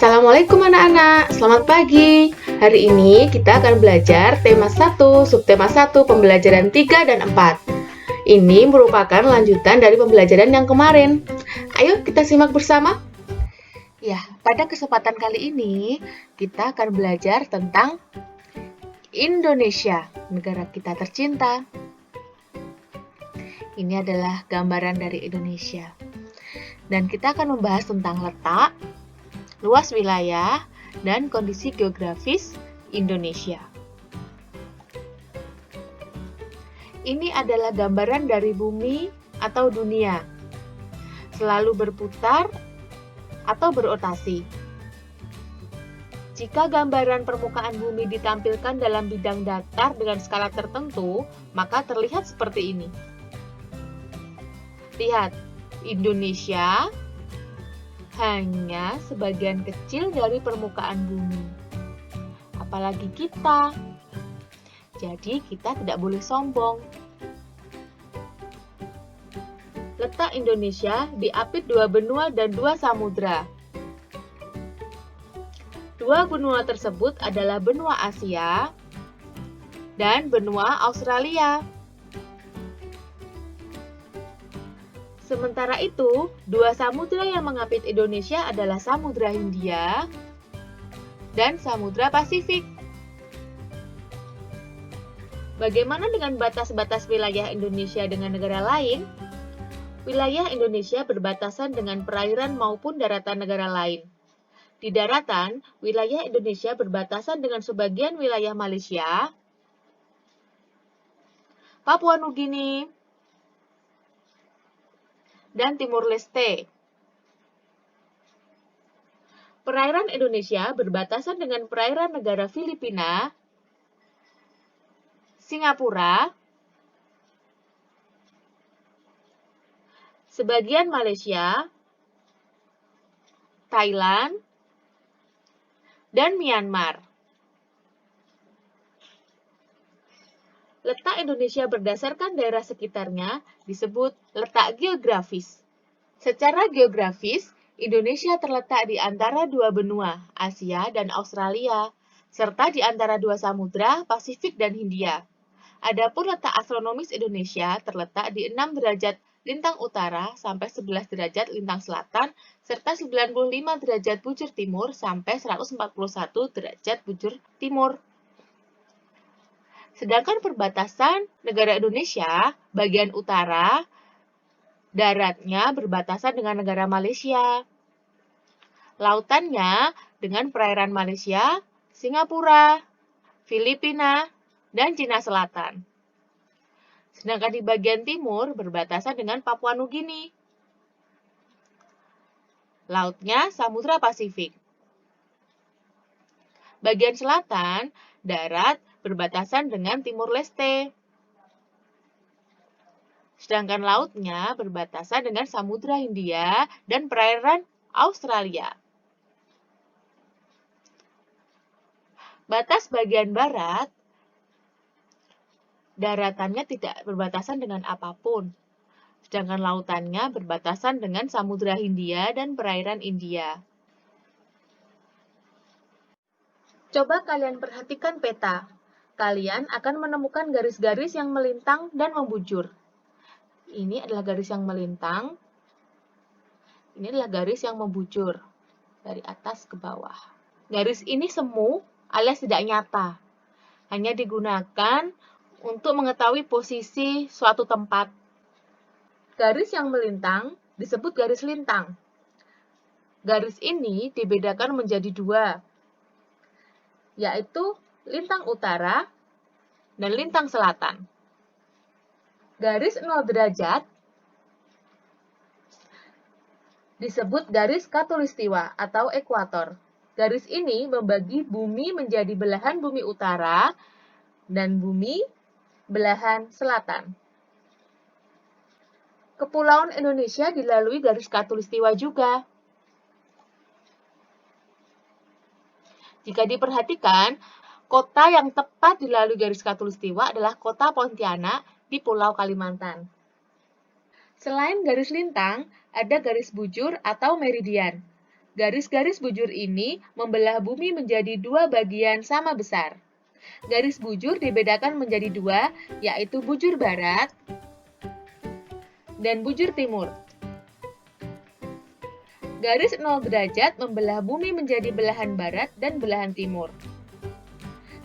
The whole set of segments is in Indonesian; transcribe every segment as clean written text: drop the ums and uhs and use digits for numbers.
Assalamualaikum anak-anak, selamat pagi. Hari ini kita akan belajar tema 1, subtema 1, pembelajaran 3 dan 4. Ini merupakan lanjutan dari pembelajaran yang kemarin. Ayo kita simak bersama. Ya, pada kesempatan kali ini kita akan belajar tentang Indonesia, negara kita tercinta. Ini adalah gambaran dari Indonesia. Dan kita akan membahas tentang letak, luas wilayah, dan kondisi geografis Indonesia. Ini adalah gambaran dari bumi atau dunia, selalu berputar atau berotasi. Jika gambaran permukaan bumi ditampilkan dalam bidang datar dengan skala tertentu, maka terlihat seperti ini. Lihat, Indonesia hanya sebagian kecil dari permukaan bumi. Apalagi kita. Jadi kita tidak boleh sombong. Letak Indonesia diapit 2 benua dan 2 samudra. 2 benua tersebut adalah benua Asia dan benua Australia. Sementara itu, 2 samudra yang mengapit Indonesia adalah Samudra Hindia dan Samudra Pasifik. Bagaimana dengan batas-batas wilayah Indonesia dengan negara lain? Wilayah Indonesia berbatasan dengan perairan maupun daratan negara lain. Di daratan, wilayah Indonesia berbatasan dengan sebagian wilayah Malaysia, Papua Nugini, dan Timur Leste. Perairan Indonesia berbatasan dengan perairan negara Filipina, Singapura, sebagian Malaysia, Thailand, dan Myanmar. Letak Indonesia berdasarkan daerah sekitarnya disebut letak geografis. Secara geografis, Indonesia terletak di antara 2 benua, Asia dan Australia, serta di antara 2 samudra, Pasifik dan Hindia. Adapun letak astronomis Indonesia terletak di 6 derajat lintang utara sampai 11 derajat lintang selatan, serta 95 derajat bujur timur sampai 141 derajat bujur timur. Sedangkan perbatasan negara Indonesia, bagian utara, daratnya berbatasan dengan negara Malaysia. Lautannya dengan perairan Malaysia, Singapura, Filipina, dan Cina Selatan. Sedangkan di bagian timur berbatasan dengan Papua Nugini. Lautnya Samudra Pasifik. Bagian selatan, darat berbatasan dengan Timur Leste. Sedangkan lautnya berbatasan dengan Samudra Hindia dan perairan Australia. Batas bagian barat, daratannya tidak berbatasan dengan apapun. Sedangkan lautannya berbatasan dengan Samudra Hindia dan perairan India. Coba kalian perhatikan peta. Kalian akan menemukan garis-garis yang melintang dan membujur. Ini adalah garis yang melintang. Ini adalah garis yang membujur dari atas ke bawah. Garis ini semu alias tidak nyata. Hanya digunakan untuk mengetahui posisi suatu tempat. Garis yang melintang disebut garis lintang. Garis ini dibedakan menjadi 2, yaitu lintang utara dan lintang selatan. Garis 0 derajat disebut garis khatulistiwa atau ekuator. Garis ini membagi bumi menjadi belahan bumi utara dan bumi belahan selatan. Kepulauan Indonesia dilalui garis khatulistiwa juga. Jika diperhatikan, kota yang tepat dilalui garis khatulistiwa adalah kota Pontianak di Pulau Kalimantan. Selain garis lintang, ada garis bujur atau meridian. Garis-garis bujur ini membelah bumi menjadi dua bagian sama besar. Garis bujur dibedakan menjadi dua, yaitu bujur barat dan bujur timur. Garis 0 derajat membelah bumi menjadi belahan barat dan belahan timur.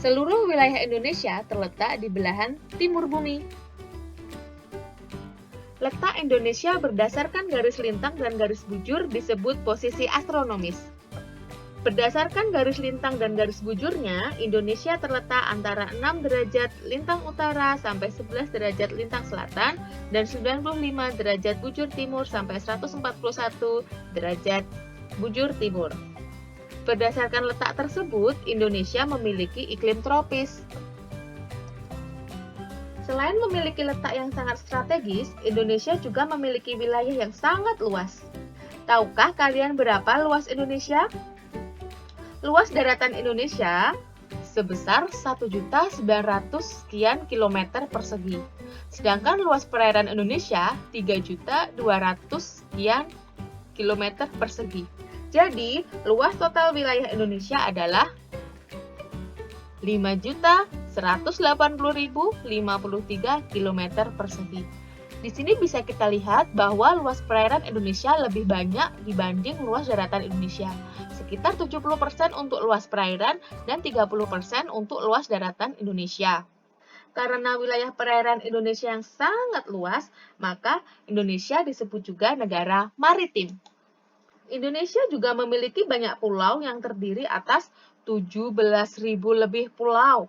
Seluruh wilayah Indonesia terletak di belahan timur bumi. Letak Indonesia berdasarkan garis lintang dan garis bujur disebut posisi astronomis. Berdasarkan garis lintang dan garis bujurnya, Indonesia terletak antara 6 derajat lintang utara sampai 11 derajat lintang selatan dan 95 derajat bujur timur sampai 141 derajat bujur timur. Berdasarkan letak tersebut, Indonesia memiliki iklim tropis. Selain memiliki letak yang sangat strategis, Indonesia juga memiliki wilayah yang sangat luas. Tahukah kalian berapa luas Indonesia? Luas daratan Indonesia sebesar 1.900.000 sekian kilometer persegi. Sedangkan luas perairan Indonesia 3.200.000 sekian kilometer persegi. Jadi, luas total wilayah Indonesia adalah 5.180.053 km persegi. Di sini bisa kita lihat bahwa luas perairan Indonesia lebih banyak dibanding luas daratan Indonesia. Sekitar 70% untuk luas perairan dan 30% untuk luas daratan Indonesia. Karena wilayah perairan Indonesia yang sangat luas, maka Indonesia disebut juga negara maritim. Indonesia juga memiliki banyak pulau yang terdiri atas 17.000 lebih pulau.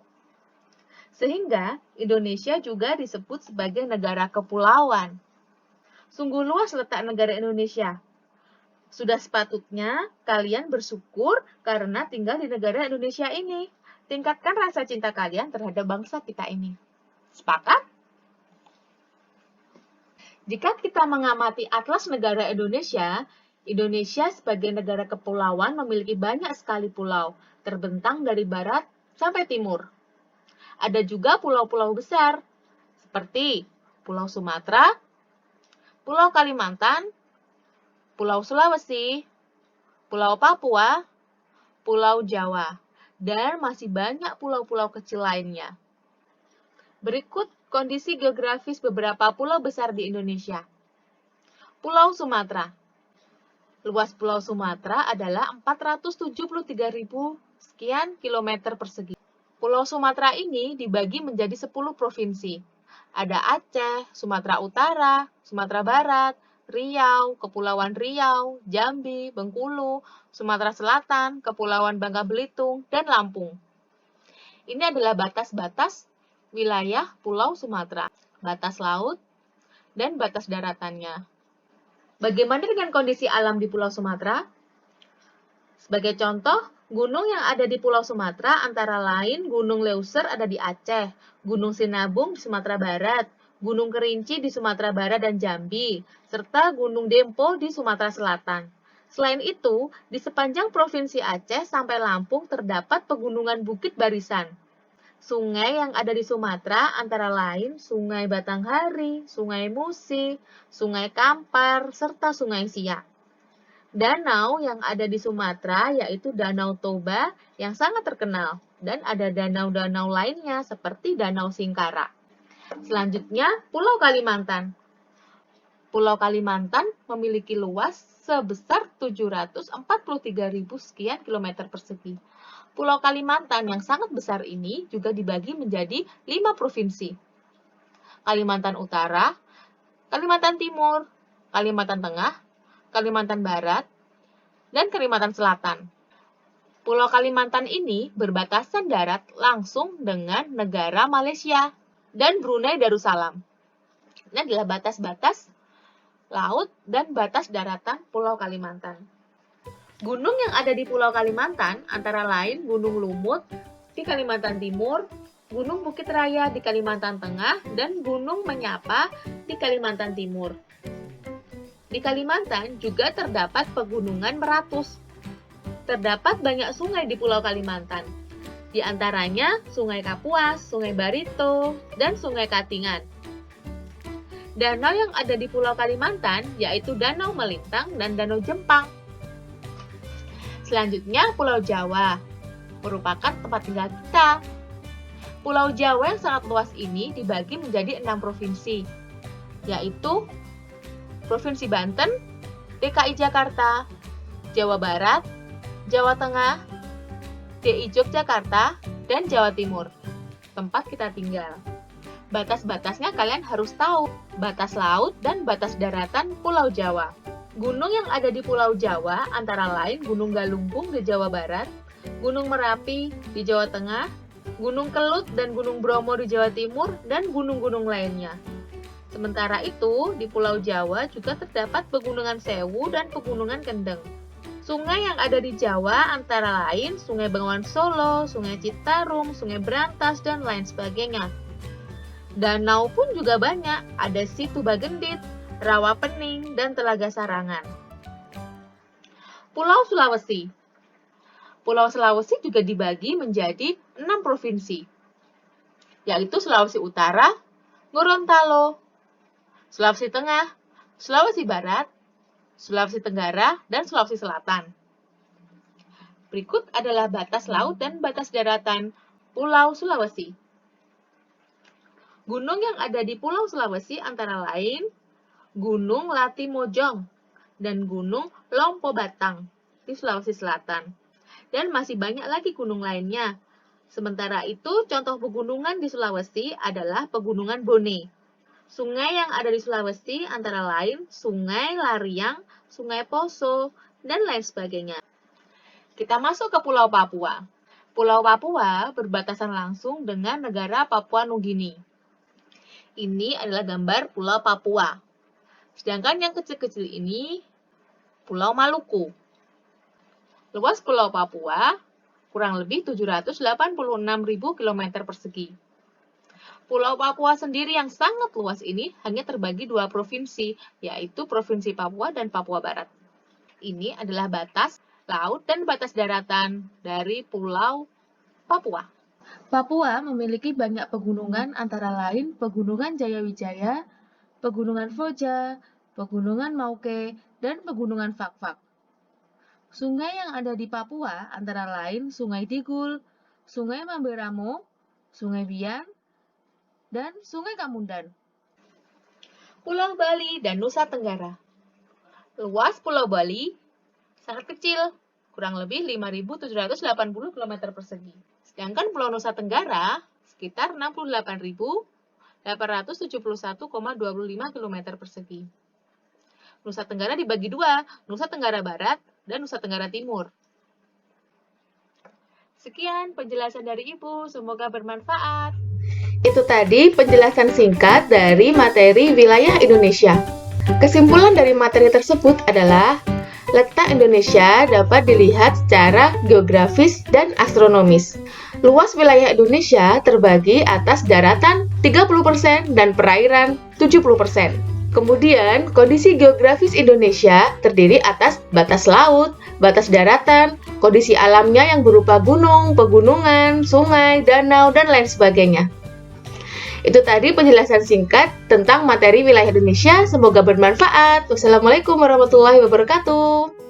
Sehingga Indonesia juga disebut sebagai negara kepulauan. Sungguh luas letak negara Indonesia. Sudah sepatutnya kalian bersyukur karena tinggal di negara Indonesia ini. Tingkatkan rasa cinta kalian terhadap bangsa kita ini. Sepakat? Jika kita mengamati atlas negara Indonesia, Indonesia sebagai negara kepulauan memiliki banyak sekali pulau, terbentang dari barat sampai timur. Ada juga pulau-pulau besar, seperti Pulau Sumatera, Pulau Kalimantan, Pulau Sulawesi, Pulau Papua, Pulau Jawa, dan masih banyak pulau-pulau kecil lainnya. Berikut kondisi geografis beberapa pulau besar di Indonesia. Pulau Sumatera. Luas Pulau Sumatera adalah 473.000 sekian kilometer persegi. Pulau Sumatera ini dibagi menjadi 10 provinsi. Ada Aceh, Sumatera Utara, Sumatera Barat, Riau, Kepulauan Riau, Jambi, Bengkulu, Sumatera Selatan, Kepulauan Bangka Belitung, dan Lampung. Ini adalah batas-batas wilayah Pulau Sumatera, batas laut, dan batas daratannya. Bagaimana dengan kondisi alam di Pulau Sumatera? Sebagai contoh, gunung yang ada di Pulau Sumatera antara lain Gunung Leuser ada di Aceh, Gunung Sinabung di Sumatera Barat, Gunung Kerinci di Sumatera Barat dan Jambi, serta Gunung Dempo di Sumatera Selatan. Selain itu, di sepanjang Provinsi Aceh sampai Lampung terdapat pegunungan bukit barisan. Sungai yang ada di Sumatera antara lain Sungai Batanghari, Sungai Musi, Sungai Kampar, serta Sungai Siak. Danau yang ada di Sumatera yaitu Danau Toba yang sangat terkenal dan ada danau-danau lainnya seperti Danau Singkara. Selanjutnya, Pulau Kalimantan. Pulau Kalimantan memiliki luas sebesar 743.000 sekian kilometer persegi. Pulau Kalimantan yang sangat besar ini juga dibagi menjadi 5 provinsi. Kalimantan Utara, Kalimantan Timur, Kalimantan Tengah, Kalimantan Barat, dan Kalimantan Selatan. Pulau Kalimantan ini berbatasan darat langsung dengan negara Malaysia dan Brunei Darussalam. Ini adalah batas-batas laut dan batas daratan Pulau Kalimantan. Gunung yang ada di Pulau Kalimantan antara lain Gunung Lumut di Kalimantan Timur, Gunung Bukit Raya di Kalimantan Tengah, dan Gunung Menyapa di Kalimantan Timur. Di Kalimantan juga terdapat pegunungan meratus. Terdapat banyak sungai di Pulau Kalimantan. Di antaranya Sungai Kapuas, Sungai Barito, dan Sungai Katingan. Danau yang ada di Pulau Kalimantan yaitu Danau Melintang dan Danau Jempang. Selanjutnya, Pulau Jawa merupakan tempat tinggal kita. Pulau Jawa yang sangat luas ini dibagi menjadi 6 provinsi, yaitu Provinsi Banten, DKI Jakarta, Jawa Barat, Jawa Tengah, DI Yogyakarta, dan Jawa Timur, tempat kita tinggal. Batas-batasnya kalian harus tahu, batas laut dan batas daratan Pulau Jawa. Gunung yang ada di Pulau Jawa antara lain Gunung Galunggung di Jawa Barat, Gunung Merapi di Jawa Tengah, Gunung Kelut dan Gunung Bromo di Jawa Timur, dan gunung-gunung lainnya. Sementara itu, di Pulau Jawa juga terdapat Pegunungan Sewu dan Pegunungan Kendeng. Sungai yang ada di Jawa antara lain Sungai Bengawan Solo, Sungai Citarum, Sungai Brantas, dan lain sebagainya. Danau pun juga banyak, ada Situbagendit, Rawa Pening, dan Telaga Sarangan. Pulau Sulawesi. Pulau Sulawesi juga dibagi menjadi 6 provinsi, yaitu Sulawesi Utara, Gorontalo, Sulawesi Tengah, Sulawesi Barat, Sulawesi Tenggara, dan Sulawesi Selatan. Berikut adalah batas laut dan batas daratan Pulau Sulawesi. Gunung yang ada di Pulau Sulawesi antara lain Gunung Latimojong dan Gunung Lompo Batang di Sulawesi Selatan. Dan masih banyak lagi gunung lainnya. Sementara itu, contoh pegunungan di Sulawesi adalah Pegunungan Bone. Sungai yang ada di Sulawesi antara lain Sungai Lariang, Sungai Poso, dan lain sebagainya. Kita masuk ke Pulau Papua. Pulau Papua berbatasan langsung dengan negara Papua Nugini. Ini adalah gambar Pulau Papua. Sedangkan yang kecil-kecil ini Pulau Maluku. Luas Pulau Papua kurang lebih 786.000 km persegi. Pulau Papua sendiri yang sangat luas ini hanya terbagi 2 provinsi, yaitu Provinsi Papua dan Papua Barat. Ini adalah batas laut dan batas daratan dari Pulau Papua. Papua memiliki banyak pegunungan antara lain Pegunungan Jayawijaya, Pegunungan Foja, Pegunungan Mauke, dan Pegunungan Fakfak. Sungai yang ada di Papua antara lain Sungai Digul, Sungai Mamberamo, Sungai Bian, dan Sungai Kamundan. Pulau Bali dan Nusa Tenggara. Luas Pulau Bali sangat kecil, kurang lebih 5.780 km persegi. Sedangkan Pulau Nusa Tenggara sekitar 68.871,25 km persegi. Nusa Tenggara dibagi 2, Nusa Tenggara Barat dan Nusa Tenggara Timur. Sekian penjelasan dari Ibu, semoga bermanfaat. Itu tadi penjelasan singkat dari materi wilayah Indonesia. Kesimpulan dari materi tersebut adalah letak Indonesia dapat dilihat secara geografis dan astronomis. Luas wilayah Indonesia terbagi atas daratan 30% dan perairan 70%. Kemudian, kondisi geografis Indonesia terdiri atas batas laut, batas daratan, kondisi alamnya yang berupa gunung, pegunungan, sungai, danau, dan lain sebagainya. Itu tadi penjelasan singkat tentang materi wilayah Indonesia. Semoga bermanfaat. Wassalamualaikum warahmatullahi wabarakatuh.